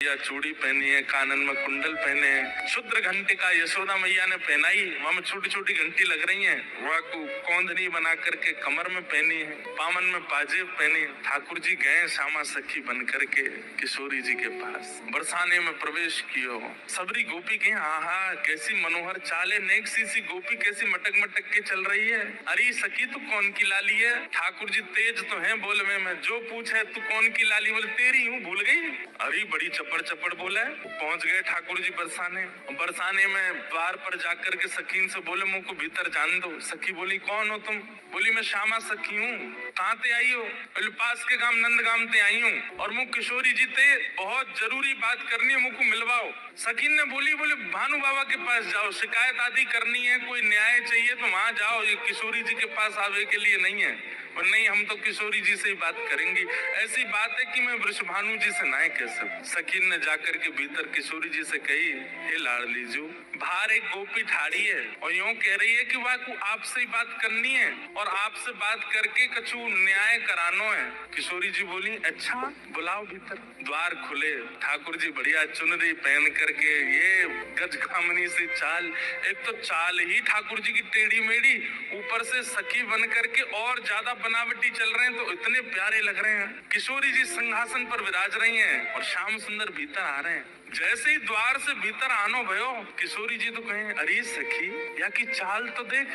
या चूड़ी पहनी है, कानन में कुंडल पहने हैं, शुद्र घंटे का यशोदा मैया ने पहनाई, वहां में छोटी छोटी घंटी लग रही है, वह कौंधनी बना करके कमर में पहनी है, पामन में पाजेब पहनी। ठाकुर जी गए श्यामा सखी बन करके किशोरी जी के पास, बरसाने में प्रवेश कियो। सबरी गोपी के आहा कैसी मनोहर चाल है, नेक सी गोपी कैसी मटक मटक के चल रही है। अरे सखी तू कौन की लाली है? ठाकुर जी तेज तो है बोलवे में, जो पूछे तू कौन की लाली, बोले तेरी हूँ, भूल गई। अरे बड़ी चपड़ चपड़ बोला है। पहुंच गए ठाकुर जी बरसाने। बरसाने में द्वार पर जाकर के सखीन से बोले मुझ को भीतर जान दो। सखी बोली कौन हो तुम? बोली मैं श्यामा सखी हूँ। कहाँ ते आई हो? बोले पास के गांव नंदगाम ते आई हूँ, और मुझ किशोरी जी ते बहुत जरूरी बात करनी है, मुझको मिलवाओ। सकीन ने बोली बोले भानु बाबा के पास जाओ, शिकायत आदि करनी है, कोई न्याय चाहिए तो वहां जाओ, ये किशोरी जी के पास आवे के लिए नहीं है। और नहीं हम तो किशोरी जी से ही बात करेंगी, ऐसी बात है कि मैं वृषभानु जी से ना कह सकूं। सकीन ने जाकर के भीतर किशोरी जी से कही, हे लाडली जू, बाहर एक गोपी ठाड़ी है और यूं कह रही है कि वह को आपसे ही बात करनी है और आपसे बात करके कछु न्याय करानो है। किशोरी जी बोली अच्छा बुलाओ भीतर। द्वार खुले, ठाकुर जी बढ़िया चुनरी पहन करके, ये गजकामनी से चाल, एक तो चाल ही ठाकुर जी की टेढ़ी मेढ़ी, ऊपर से सखी बन करके और ज्यादा बनावटी चल रहे हैं, तो इतने प्यारे लग रहे हैं। किशोरी जी सिंहासन पर विराज रही हैं और श्याम सुंदर भीतर आ रहे हैं। जैसे ही द्वार से भीतर आनो भयो, किशोरी जी तो कहें अरे सखी या की चाल तो देख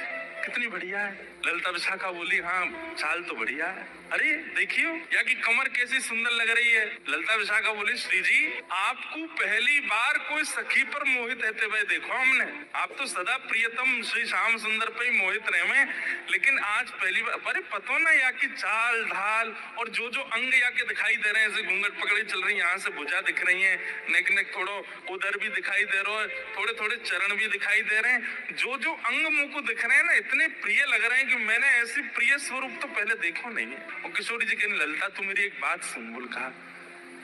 कितनी बढ़िया है। ललिता विशाखा बोली हाँ चाल तो बढ़िया है। अरे देखियो या की कमर कैसी सुंदर लग रही है। ललिता विशाखा बोली श्री जी आपको पहली बार कोई सखी पर मोहित रहते हुए देखो हमने, आप तो सदा प्रियतम श्री श्याम सुंदर पे ही मोहित रहे में, लेकिन आज पहली बार। अरे पतो ना या की चाल ढाल और जो जो अंग या के दिखाई दे रहे हैं, ऐसे घूंघट पकड़े चल रही है, यहाँ से भुजा दिख रही है, नेक नेक थोड़ो उधर भी दिखाई दे रहा है, थोड़े थोड़े चरण भी दिखाई दे रहे हैं, जो जो अंग मुंह को दिख रहे हैं ना इतने प्रिय लग रहे हैं कि मैंने ऐसी प्रिय स्वरूप तो पहले देखो नहीं है। और किशोरी जी कहने ललिता तू मेरी एक बात सुन। बोल कहा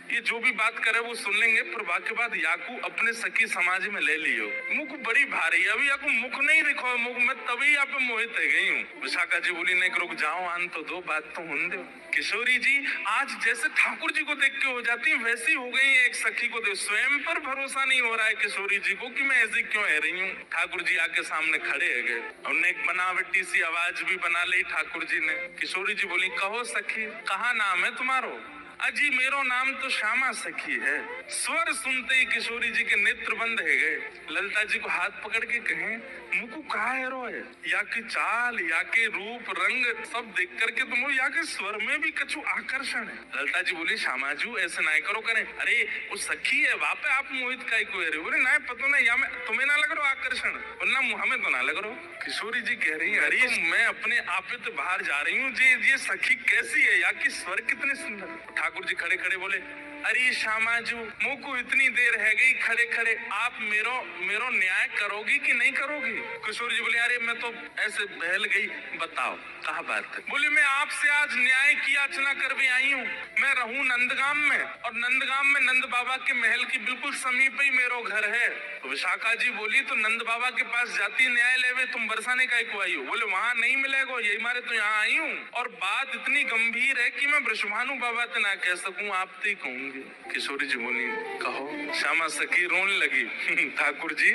ये जो भी बात करे वो सुन लेंगे, पर बाकी बात याकू अपने सखी समाज में ले लियो। मुख बड़ी भारी है, अभी याकू मुख नहीं दिखो, मुख में तभी आप मोहित है गई हूँ। विशाखा जी बोली नहीं रुक जाओ आन तो दो, बात तो होने दो। किशोरी जी आज जैसे ठाकुर जी को देख के हो जाती है वैसी हो गई है, एक सखी को देख स्वयं पर भरोसा नहीं हो रहा है किशोरी जी को कि मैं ऐसी क्यों है रही हूँ। ठाकुर जी आके सामने खड़े है गए, उन्होंने एक बनावटी सी आवाज भी बना ली ठाकुर जी ने। किशोरी जी बोली कहो सखी कहा नाम है तुम्हारो? अजी मेरो नाम तो श्यामा सखी है। स्वर सुनते ही किशोरी जी के नेत्र बंद है गए। ललिता जी को हाथ पकड़ के कहें मुझको कहा है रो है, या की चाल या के रूप रंग सब देख करके तुम या के स्वर में भी कछु आकर्षण है। ललिता जी बोली श्यामाजू ऐसे ना करो करें, अरे वो सखी है वहाँ पे आप मोहित का को है बोले ना पता नहीं या मैं तुम्हें ना लग रहा आकर्षण, वरना हमें तो ना लग रहा। किशोरी जी कह रही है अरे तो मैं अपने आप तो बाहर जा रही हूँ जी, ये सखी कैसी है या की स्वर कितने सुंदर। ठाकुर जी खड़े खड़े बोले अरे श्यामाजू मुँह को इतनी देर है गई खड़े खड़े, आप मेरो न्याय करोगी कि नहीं करोगी? किशोरी जी बोले अरे मैं तो ऐसे बहल गई, बताओ कहा बात है। बोले मैं आपसे आज न्याय की याचना कर भी आई हूँ। मैं रहूं नंदगाम में और नंदगाम में नंद बाबा के महल की बिल्कुल समीप ही मेरो घर है। तो विशाखा जी बोली तो नंद बाबा के पास जाती न्याय लेवे, तुम बरसाने का को आई हो? बोले वहाँ नहीं मिलेगा, यही मारे तो यहाँ आई हूँ, और बात इतनी गंभीर है कि मैं वृषभानु बाबा से ना कह सकूं, आप तो ही कहूंगी। किशोरी जी बोली कहो। श्यामा सखी रोने लगी ठाकुर जी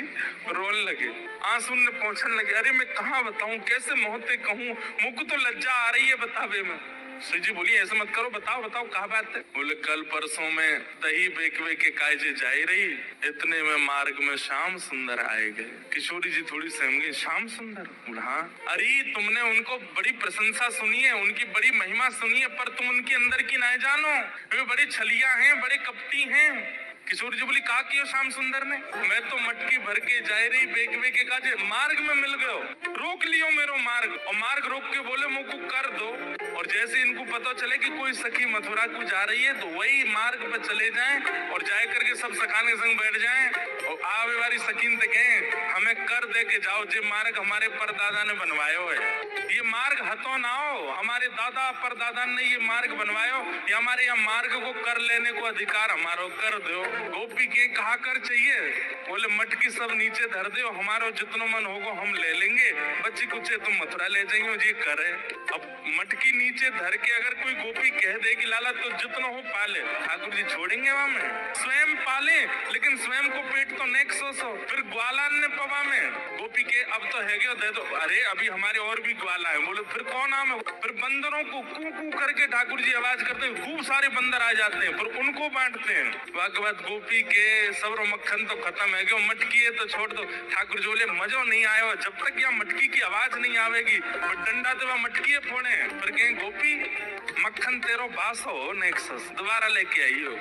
रोने लगे, आंसू ने पहुंचने लगे। अरे मैं कहाँ बताऊं, कैसे मोहते कहूँ, मुझको तो लज्जा आ रही है बतावे में। श्री जी बोली ऐसे मत करो, बताओ बताओ कहा बात है। बोले कल परसों में दही बेकवे के कायजे जाई रही, इतने में मार्ग में श्याम सुंदर आए गए। किशोरी जी थोड़ी सहम गई, श्याम सुंदर? हाँ। अरे तुमने उनको बड़ी प्रशंसा सुनी है, उनकी बड़ी महिमा सुनी है, पर तुम उनके अंदर की ना जानो, वे बड़े छलिया हैं, बड़े कपटी हैं। किशोर जी बोली कहा किया श्याम सुंदर ने? मैं तो मटकी भर के जा रही बेकवे के काजे, मार्ग में मिल गयो, रोक लियो मेरो मार्ग, और मार्ग रोक के बोले मुझको कर दो। और जैसे इनको पता चले कि कोई सखी मथुरा को जा रही है तो वही मार्ग पे चले जाएं और जाए करके सब सखाने संग बैठ जाएं और आवे वाली सकीन ते कहें हमें कर दे के जाओ, जे मार्ग हमारे परदादा ने बनवायो है। ये मार्ग हतो ना हो, हमारे दादा परदादा ने ये मार्ग बनवायो, ये हमारे यहाँ मार्ग को कर लेने को अधिकार हमारो, कर दो। गोपी के कहा कर चाहिए, बोले मटकी सब नीचे धर दो, हमारो जितनो मन होगो हम ले लेंगे, बच्ची कुछ तुम मथुरा ले जाइयो जी करे। अब मटकी नीचे धर के अगर कोई गोपी कह देगी लाला तो जितनो हो पाले, ठाकुर जी छोड़ेंगे वहां में, स्वयं पाले लेकिन स्वयं को पेट तो नेक सो। फिर ग्वालान ने पवा में गोपी के अब तो है गयो दे दो, अरे अभी हमारे और भी ग्वाला है, बोले फिर कौन नाम है। फिर बंदरों को कू कू करके ठाकुर जी आवाज करते हैं, खूब सारे बंदर आ जाते हैं, फिर उनको बांटते हैं। भागवत गोपी के सबरो मक्खन तो खत्म है, क्यों मटकी है तो छोड़ दो। ठाकुर जी बोले मजो नहीं आयो, जब तक यहाँ मटकी की आवाज नहीं आवेगी और डंडा तो वह मटकी फोड़े। फिर कहें गोपी मक्खन तेरो बास हो नेक्सस, दोबारा लेके आई हो,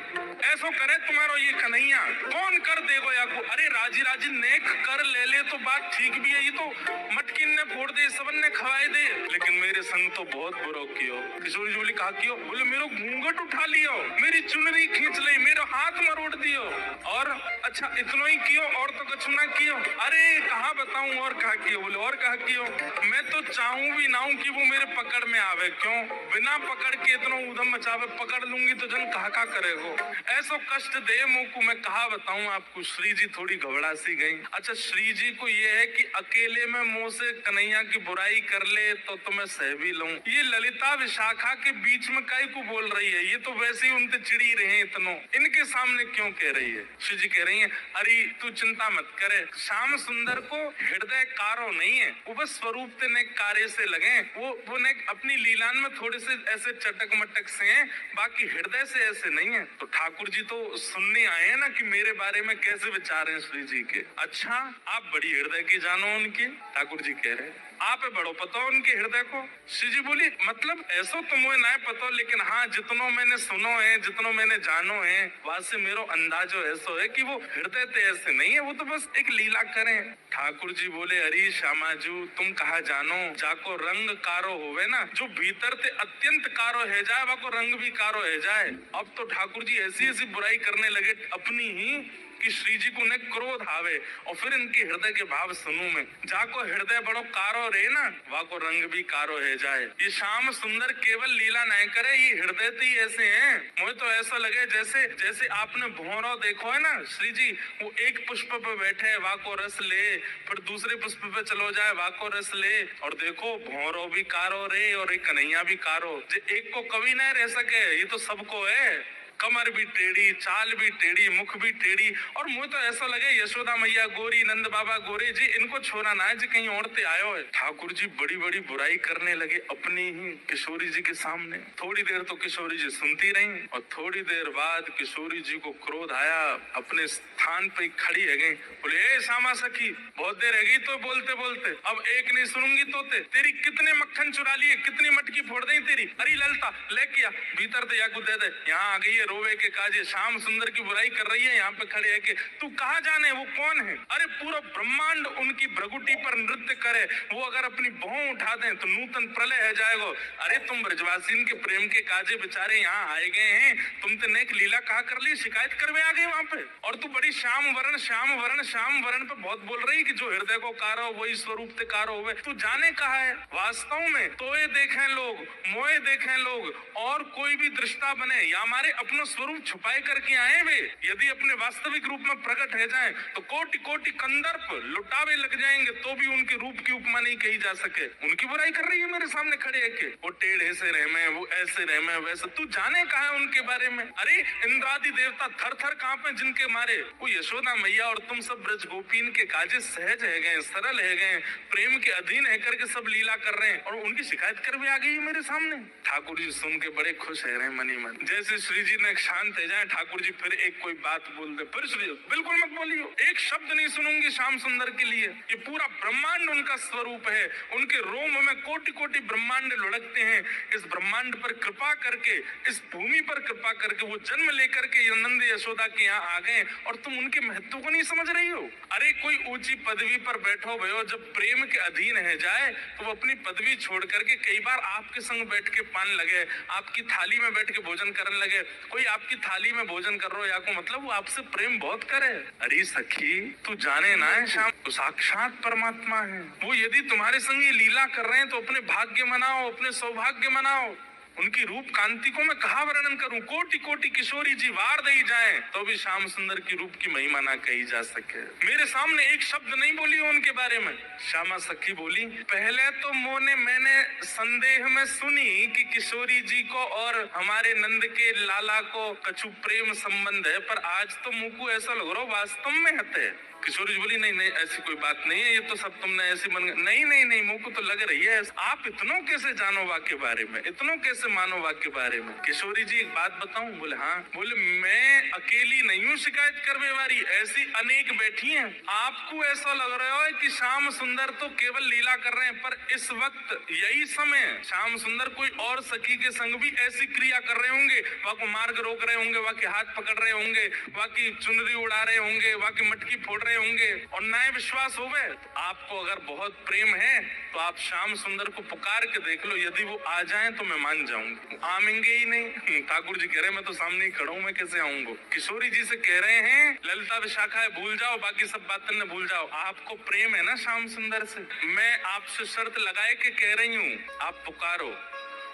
ऐसो करे तुम्हारो ये कन्हैया, कौन कर देगो या को। अरे राजी राजी नेक कर ले तो बात ठीक भी है, ये तो मटकी ने फोड़ दे, सबन ने खवाए दे, लेकिन मेरे संग तो बहुत बुरो कियो। किशोरी जी बोली कहा कियो, बोले मेरो घूंघट उठा लियो, मेरी चुनरी खींच ली, मेरो हाथ मरोड़ दियो, और अच्छा इतना ही कियो और तो कुछ ना कियो। अरे कहा बताऊं और कहा कियो, बोले और कहा कियो, मैं तो चाहूं भी ना कि वो मेरे पकड़ में आवे, क्यों बिना पकड़ के इतना उधम मचावे, पकड़ लूंगी तो जन कहा करेगो, ऐसो कष्ट दे मुझको, मैं कहा बताऊं आपको। श्री जी थोड़ी घबरा सी गई। अच्छा श्री जी को ये है कि अकेले में मुंह से कन्हैया की बुराई कर ले तो मैं सह भी लूं, ये ललिता विशाखा के बीच में काई को बोल रही है, ये तो वैसे ही उनसे चिड़ी रहे इतनो, इनके सामने क्यों कह रही है। श्री जी कह रही है अरे तू चिंता मत करे, श्याम सुंदर को हृदय कारो नहीं है, वो बस स्वरूप ते ने कार्य से लगे, वो ने अपनी लीलान में थोड़े से ऐसे चटक मटक से हैं, बाकी हृदय से ऐसे नहीं है। तो ठाकुर जी तो सुनने आए हैं ना कि मेरे बारे में कैसे विचार हैं श्री जी के। अच्छा आप बड़ी हृदय की जानो उनकी, ठाकुर जी कह रहे आप बड़ो पता उनके हृदय को। श्री जी बोली मतलब ऐसो तुम्हें ना पता, लेकिन हाँ जितनो मैंने सुनो है, जितनो मैंने जानो है, वहां से मेरो अंदाजो ऐसो है कि वो हृदय ते ऐसे नहीं है, वो तो बस एक लीला करें। ठाकुर जी बोले अरे श्यामाजू तुम कहा जानो, जाको रंग कारो होवे ना, जो भीतर ते अत्यंत कारो है जाए, वाको रंग भी कारो है जाए। अब तो ठाकुर जी ऐसी ऐसी बुराई करने लगे अपनी ही कि श्री जी को ने क्रोध आवे, और फिर इनके हृदय के भाव सुनूं मैं, जाको हृदय बड़ो कारो रे ना, वाको रंग भी कारो है जाए। ये श्याम सुंदर केवल लीला नहीं करे, ये हृदय तो ही ऐसे हैं, मुझे तो ऐसा लगे जैसे जैसे आपने भौरो देखो है ना, श्री जी वो एक पुष्प पे बैठे वाको रस ले, फिर दूसरे पुष्प पे चलो जाए वाको रस ले, और देखो भौरो भी कारो रे और एक कन्हैया भी कारो, जे एक को कभी नहीं रह सके, ये तो सबको है, कमर भी टेढ़ी, चाल भी टेढ़ी, मुख भी टेढ़ी, और मुझे तो ऐसा लगे यशोदा मैया गोरी, नंद बाबा गोरे जी, इनको छोड़ा ना है जी कहीं औरतें आयो है। ठाकुर जी बड़ी बड़ी बुराई करने लगे अपनी ही किशोरी जी के सामने। थोड़ी देर तो किशोरी जी सुनती रही, और थोड़ी देर बाद किशोरी जी को क्रोध आया, अपने स्थान पे खड़ी है गई, बोले ए श्यामा सखी बहुत देर है गई तो बोलते बोलते, अब एक नहीं सुनूंगी तो तेरी कितने मक्खन चुरा लिए, कितनी मटकी फोड़ दी तेरी, अरे ललता ले किया भीतर दे, याकू दे दे, यहाँ आ गई है रोवे के काजे, श्याम सुंदर की बुराई कर रही है, यहाँ पे खड़े है कि तू कहाँ जाने वो कौन है। अरे पूरा ब्रह्मांड उनकी भ्रगुटी पर नृत्य करे, वो अगर अपनी भौं उठा दें तो नूतन प्रलय है जाएगा। अरे तुम ब्रजवासी के प्रेम के काजे बेचारे यहाँ आए गए हैं, तुम तो नेक लीला कहा कर ली, शिकायत करवे आ गए वहां पे, और तू बड़ी श्याम वरण श्याम वरण श्याम वरण पे बहुत बोल रही कि जो हृदय को कारो वही स्वरूप ते कारो हुए, तू जाने कहा है वास्तव में तोए देखें लोग, मोए देखें लोग, और कोई भी दृष्टा बने या हमारे अपना स्वरूप छुपाए करके आए वे, यदि अपने वास्तविक रूप में प्रकट है जाएं तो कोटि कोटि कंदर्प लुटावे लग जाएंगे तो भी उनके रूप की उपमा नहीं कही जा सके। उनकी बुराई कर रही है मेरे सामने खड़े है के, वो टेढ़े से रहमे, वो ऐसे रहमे वैसे, तू जाने कहा है उनके बारे में। अरे इंद्रादि देवता थर थर कांपे जिनके मारे, वो यशोदा मैया और तुम सब ब्रज गोपीन के काजे सहज है गए, सरल है गए, प्रेम के अधीन है करके सब लीला कर रहे हैं, और उनकी शिकायत कर भी आ गई मेरे सामने। ठाकुर जी सुन के बड़े खुश है रहे मनी मन। जैसे श्री जी ने शांत है जाए, ठाकुर जी फिर एक कोई बात बोल दे, फिर श्री बिल्कुल मत बोलियो, एक शब्द नहीं सुनूंगी श्याम सुंदर के लिए, ये पूरा ब्रह्मांड उनका स्वरूप है, उनके रोम में कोटि कोटि ब्रह्मांड लुढ़कते हैं, इस ब्रह्मांड पर कृपा करके, इस भूमि पर कृपा करके वो जन्म लेकर के नंद यशोदा के यहाँ आ गए, और तुम उनके महत्व को नहीं समझ रही हो। अरे कोई ऊंची पदवी पर बैठो भयो, जब प्रेम के अधीन है जाए तो वो अपनी पदवी छोड़ करके कई बार आपके संग बैठ के पान लगे, आपकी थाली में बैठ के भोजन करने लगे, कोई कोई आपकी थाली में भोजन कर रहा हो या को मतलब वो आपसे प्रेम बहुत करे। अरे सखी तू जाने ना है श्याम तो साक्षात परमात्मा है। वो यदि तुम्हारे संग ये लीला कर रहे हैं तो अपने भाग्य मनाओ, अपने सौभाग्य मनाओ। उनकी रूप कांति को मैं कहा वर्णन करूं। कोटि कोटि किशोरी जी वार दे जाएं तो भी श्याम सुंदर की रूप की महिमा ना कही जा सके। मेरे सामने एक शब्द नहीं बोली उनके बारे में। श्यामा सखी बोली, पहले तो मैंने संदेह में सुनी कि किशोरी जी को और हमारे नंद के लाला को कछु प्रेम संबंध है, पर आज तो मुंह को ऐसा लग रहा वास्तव में हते। किशोरी जी बोली, नहीं ऐसी कोई बात नहीं है, ये तो सब तुमने ऐसी मन नहीं मुंह को तो लग रही है। आप इतनों कैसे जानो वाक्य बारे में, इतनों कैसे मानो वाक्य बारे में। किशोरी जी एक बात बताऊं? बोले हाँ। बोले मैं अकेली नहीं हूँ शिकायत करने वाली, ऐसी अनेक बैठी हैं। आपको ऐसा लग रहा है कि श्याम सुंदर तो केवल लीला कर रहे हैं, पर इस वक्त यही समय श्याम सुंदर कोई और सखी के संग भी ऐसी क्रिया कर रहे होंगे। वह को मार्ग रोक रहे होंगे, वह के हाथ पकड़ रहे होंगे, वह की चुनरी उड़ा रहे होंगे, वह की मटकी फोड़ रहे होंगे और नए विश्वास होवे। तो आपको अगर बहुत प्रेम है तो आप श्याम सुंदर को पुकार के देख लो, यदि वो आ जाएं तो मैं मान जाऊंगी। आएंगे ही नहीं। ठाकुर जी कह रहे मैं तो सामने ही खड़ा हूं, मैं कैसे आऊंगा। किशोरी जी से कह रहे हैं ललिता विशाखा है भूल जाओ, बाकी सब बातें न भूल जाओ। आपको प्रेम है ना श्याम सुंदर से, मैं आपसे शर्त लगाए के कह रही हूँ, आप पुकारो।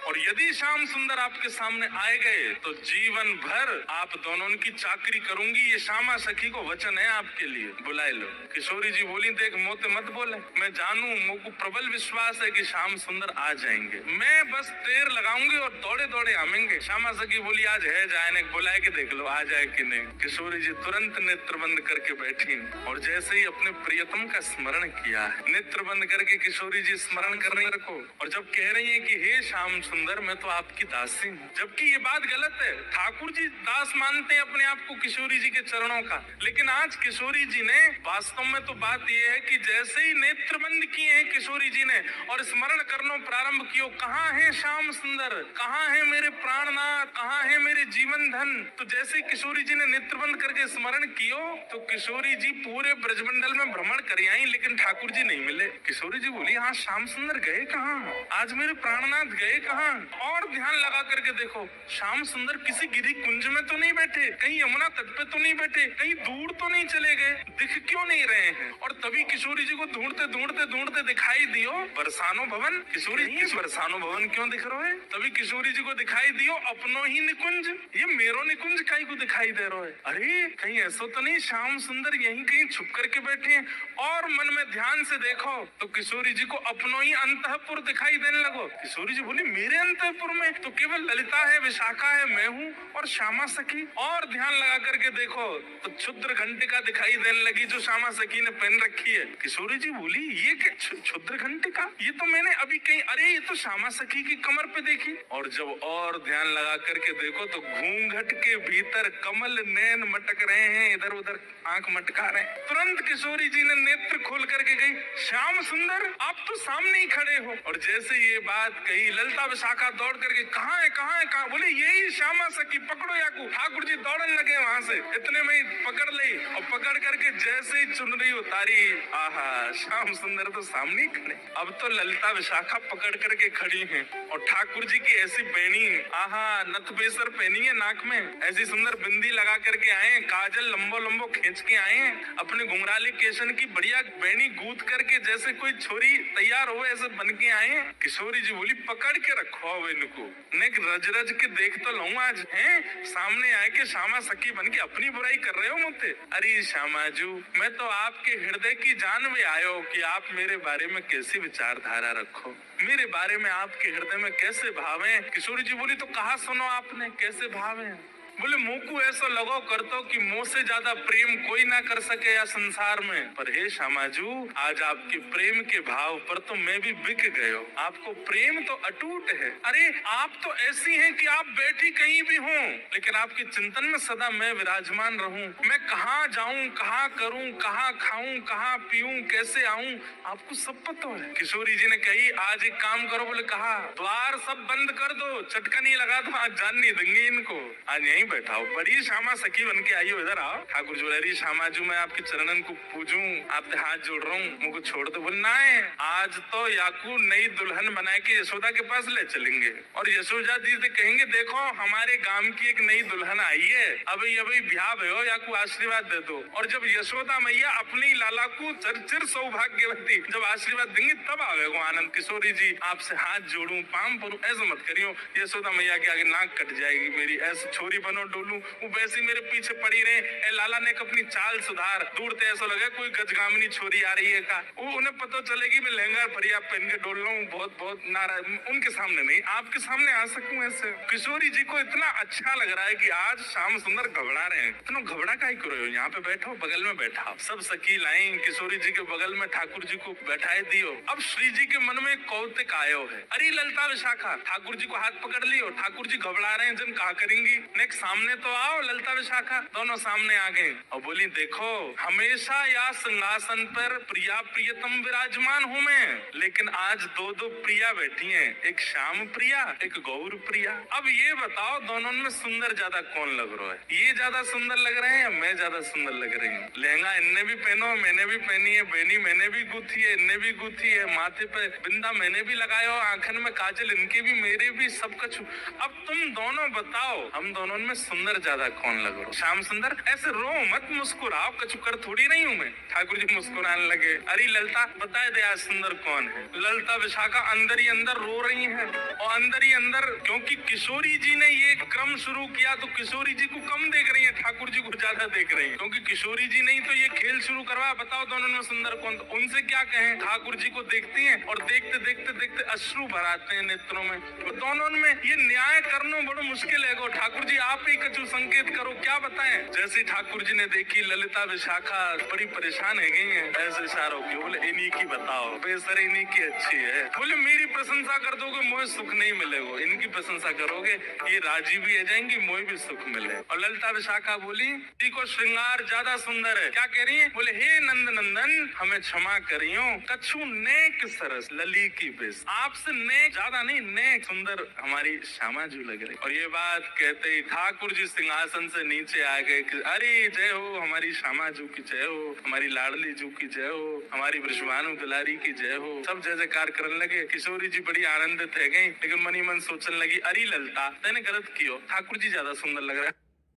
और यदि श्याम सुंदर आपके सामने आए गए तो जीवन भर आप दोनों की चाकरी करूंगी। ये श्यामा सखी को वचन है आपके लिए, बुलाए लो। किशोरी जी बोली, देख मोते मत बोले, मैं जानू, मुझको प्रबल विश्वास है कि श्याम सुंदर आ जाएंगे। मैं बस देर लगाऊंगी और दौड़े दौड़े आएंगे। श्यामा सखी बोली, आज है जाए, बुलाए के देख लो आ जाए कि नहीं। किशोरी जी तुरंत नेत्र बंद करके बैठी और जैसे ही अपने प्रियतम का स्मरण किया, नेत्र बंद करके किशोरी जी स्मरण कर रही रखो और जब कह रही है कि हे श्याम सुंदर मैं तो आपकी दासी हूँ, जबकि ये बात गलत है। ठाकुर जी दास मानते हैं अपने आप को किशोरी जी के चरणों का, लेकिन आज किशोरी जी ने वास्तव में तो बात ये है कि जैसे ही नेत्र बंद किए हैं किशोरी जी ने और स्मरण करना प्रारंभ किया, कहाँ है श्याम सुंदर, कहाँ है मेरे प्राणनाथ, कहाँ है मेरे जीवन धन। तो जैसे किशोरी जी ने नेत्र बंद करके स्मरण किया तो किशोरी जी पूरे ब्रजमंडल में भ्रमण कर आई, लेकिन ठाकुर जी नहीं मिले। किशोरी जी बोली, हाँ श्याम सुंदर गए कहाँ, आज मेरे प्राणनाथ गए कहाँ। और ध्यान लगा करके देखो, श्याम सुंदर किसी गिरी कुंज में तो नहीं बैठे, कहीं यमुना तट पे तो नहीं बैठे, कहीं दूर तो नहीं चले गए, दिख क्यों नहीं रहे हैं। और तभी किशोरी जी को ढूंढते ढूंढते ढूंढते दिखाई दियो बरसानो भवन। किशोरी जी बरसानो भवन क्यों दिख रहा है? तभी किशोरी जी को दिखाई दियो अपनो ही निकुंज, ये मेरो निकुंज कहीं को दिखाई दे रहा है। अरे कहीं ऐसा तो नहीं श्याम सुंदर यहीं कहीं छुप करके बैठे हैं। और मन में ध्यान से देखो तो किशोरी जी को अपनो ही अंतःपुर दिखाई देने लगो। किशोरी जी बोली, मेरे अंतःपुर में तो केवल ललिता है, विशाखा है, मैं हूँ और श्यामा सखी। और ध्यान लगा करके देखो तो क्षुद्र घंटिका दिखाई देने लगी जो श्यामा सखी ने पहन रखी है। किशोरी जी बोली, ये क्या क्षुद्र घंटिका, ये तो मैंने अभी कहीं, अरे ये तो श्यामा सखी की कमर पे देखी। और जब और ध्यान लगा करके देखो तो घूंघट के भीतर कमल नैन मटक रहे हैं, इधर उधर आंख मटका रहे हैं। तुरंत किशोरी जी ने नेत्र खोल करके गई, श्याम सुंदर आप तो सामने ही खड़े हो। और जैसे ये बात कही ललिता विशाखा दौड़ करके, कहाँ है कहाँ है कहाँ, बोले यही श्यामा सखी, पकड़ो याकू। ठाकुर जी दौड़ने लगे वहां से, इतने में ही पकड़ ली और पकड़ करके जैसे ही चुनरी उतारी, आहा श्याम सुंदर तो सामने ही खड़े। अब तो ललिता विशाखा पकड़ करके खड़ी हैं और ठाकुर जी की ऐसी बेनी, आहा नथ बेसर पहनी है नाक में, ऐसी सुंदर बिंदी लगा करके आए हैं, काजल लंबो लंबो खींच के आए हैं, अपने घुंघराली केशन की बढ़िया बेनी गूंथ करके जैसे कोई छोरी तैयार हो ऐसे बन के आए हैं। किशोरी जी बोली, पकड़ के रखो अब इनको, नेक रज रज के देख तो लूं आज हैं, सामने आए के श्यामा सखी बन के अपनी बुराई कर रहे हो मुझसे। अरे श्यामा जू, मैं तो आपके हृदय की जान में आयो कि आप मेरे बारे में कैसी विचारधारा रखो, मेरे बारे में आपके हृदय में कैसे भाव है। किशोरी जी बोली, तो कहा सुनो आपने कैसे भाव है। बोले, मुंह को ऐसा लगो करतो कि मुंह से ज्यादा प्रेम कोई ना कर सके या संसार में। पर हे श्यामाजू, आज आपके प्रेम के भाव पर तो मैं भी बिक गयो। आपको प्रेम तो अटूट है। अरे आप तो ऐसी हैं कि आप बैठी कहीं भी हो, लेकिन आपके चिंतन में सदा मैं विराजमान रहूं। मैं कहाँ जाऊं, कहाँ करूं, कहाँ खाऊं, कहाँ पीऊं, कैसे आऊं, आपको सब पता है। किशोरी जी ने कही, आज एक काम करो। बोले, कहा द्वार सब बंद कर दो, चटका नहीं लगा दो, आज जान नहीं देंगे इनको, आज यहीं यहीं बैठा हो, बड़ी श्यामा सखी बन के आई हो, इधर आओ। ठाकुर जी बोले अरे श्यामा जी मैं आपके चरणन को पूजूं, आपके हाथ जोड़ रहा हूँ, मुझको छोड़ दो। बोले ना आज तो याकू नई दुल्हन बना के यशोदा के पास ले चलेंगे और यशोदा जी से कहेंगे देखो हमारे गांव की एक नई दुल्हन आई है, अभी अभी ब्याह भयो, याकू आशीर्वाद दे दो। और जब यशोदा मैया अपनी लाला को चरचिर सौभाग्यवती जब आशीर्वाद देंगे तब आवेगो आनंद। किशोरी जी आपसे हाथ जोड़ू पाम परू, ऐसा मत करियो, यशोदा मैया के आगे नाक कट जाएगी मेरी, ऐसे छोरी बनो डोलू, वो वैसे मेरे पीछे पड़ी रहे। ए लाला ने अपनी चाल सुधार, दूर से ऐसा लगे कोई गजगामिनी छोरी आ रही है का, वो उन्हें पता चलेगी मैं लहंगा फरिया पहन के डोल रहा हूँ, बहुत बहुत नाराज, उनके सामने नहीं आपके सामने आ सकूं ऐसे। किशोरी जी को इतना अच्छा लग रहा है कि आज श्याम सुंदर घबरा रहे हैं, इतना घबरा काहे करो, यहाँ पे बैठो, बगल में बैठा। सब सखी लाई किशोरी जी के बगल में ठाकुर जी को बैठाए दियो। अब श्री जी के मन में कौतुक आयो है, अरे ललता विशाखा, ठाकुर जी को हाथ पकड़ लियो, ठाकुर जी घबरा रहे हैं, जन कहा करेंगी, नेक्स्ट सामने तो आओ ललता विशाखा। दोनों सामने आ गए और बोली देखो हमेशा या सिंहासन पर प्रिया प्रियतम विराजमान हूँ मैं, लेकिन आज दो दो प्रिया बैठी हैं, एक श्याम प्रिया एक गौर प्रिया। अब ये बताओ दोनों में सुंदर ज्यादा कौन लग रहा है, ये ज्यादा सुंदर लग रहे हैं या मैं ज्यादा सुंदर लग रही हूँ? लहंगा इनने भी पहनो, मैंने भी पहनी है, बेनी मैंने भी गुथी है, इनने भी गुथी है, माथे पे बिंदा मैंने भी लगाया, आंखन में काजल इनके भी मेरे भी, सब कुछ। अब तुम दोनों बताओ हम दोनों में सुंदर ज्यादा कौन लग रहा? श्याम सुंदर ऐसे रो मत, मुस्कुराओ, कचुकर थोड़ी नहीं हूँ मैं। ठाकुर जी मुस्कुराने लगे, अरे ललता बताए दे आज सुंदर कौन है। ललता विशाखा अंदर ही अंदर रो रही है और अंदर ही अंदर, क्योंकि किशोरी जी ने ये क्रम शुरू किया तो किशोरी जी को कम देख रही है, ठाकुर जी को ज्यादा देख रही है, क्योंकि किशोरी जी नहीं तो ये खेल शुरू करवा, बताओ दोनों में सुंदर कौन। तो उनसे क्या कहें, ठाकुर जी को देखती हैं और देखते देखते देखते अश्रु भराते हैं नेत्रों में। तो दोनों में ये न्याय करना बड़ा मुश्किल है गो। ठाकुर जी आप ही कछु संकेत करो, क्या बताएं। जैसे ठाकुर जी ने देखी ललिता विशाखा बड़ी परेशान है गई है, ऐसे इशारों की, बोले इन्हीं की बताओ, बेसर इन्हीं की अच्छी है। बोले मेरी प्रशंसा कर दोगे मोहे सुख नहीं मिलेगा, इनकी प्रशंसा करोगे ये राजी भी है जाएंगी, मोहे भी सुख मिले। और ललिता विशाखा बोली जी को श्रृंगार ज्यादा सुंदर है, क्या कह रही है? बोले हे नंद नंदन हमें क्षमा करियो, कछु नेक सरस लली की बेस, आपसे नेक ज्यादा नहीं, नेक सुंदर हमारी श्यामा जी लग रही। और ये बात कहते ही ठाकुर जी सिंहासन से नीचे आ गए कि अरे जय हो हमारी श्यामा जी की जय हो, हमारी लाडली जी की जय हो, हमारी वृषभानु दुलारी की जय हो। सब जय जयकार करने लगे। किशोरी जी बड़ी आनंदित है गई, लेकिन मनी मन सोचने लगी अरे ललता तेने गलत कियो, ठाकुर जी ज्यादा सुंदर लग रहा है।